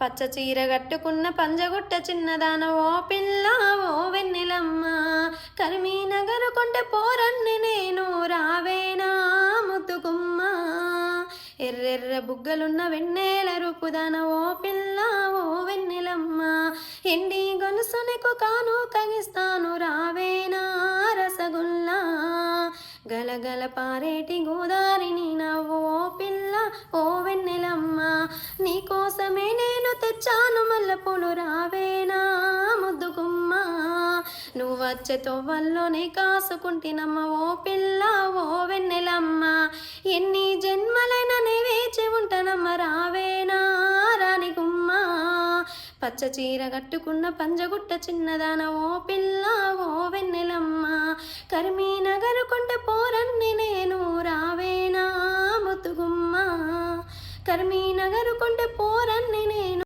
పచ్చ చీర కట్టుకున్న పంజగుట్ట చిన్నదాన ఓ పిల్ల ఓ వెన్నెలమ్మ కరీంనగర్ కొంట పోరన్ని నేను రావేనా ముద్దుగుమ్మ ఎర్రెర్ర బుగ్గలున్న వెన్నెల రూపుదాన ఓ పిల్ల ఓ వెన్నెలమ్మ ఎండి గొలుసునకు కాను కగిస్తాను రావేనా రసగుల్లా గలగల పారేటి గోదారిని నవ్వు ఓ పిల్ల ఓ వెన్నెలమ్మ నీకోసమే నేను తెచ్చాను మల్లెపూలు రావేనా ముద్దుగుమ్మ నువ్వు వచ్చే తొవ్వల్లోనే కాసుకుంటినమ్మ ఓ పిల్ల ఓ వెన్నెలమ్మ ఎన్ని జన్మలైనా నే వేచి ఉంటానమ్మ రావేనా రాణిగుమ్మ పచ్చ చీర కట్టుకున్న పంజగుట్ట చిన్నదాన ఓ పిల్ల ఓ వెన్నెలమ్మ కరీంనగర్ కొంట పోరన్ని నేను రావేనా ముద్దుగుమ్మ కరీంనగర్ కొంట పోరన్ని నేను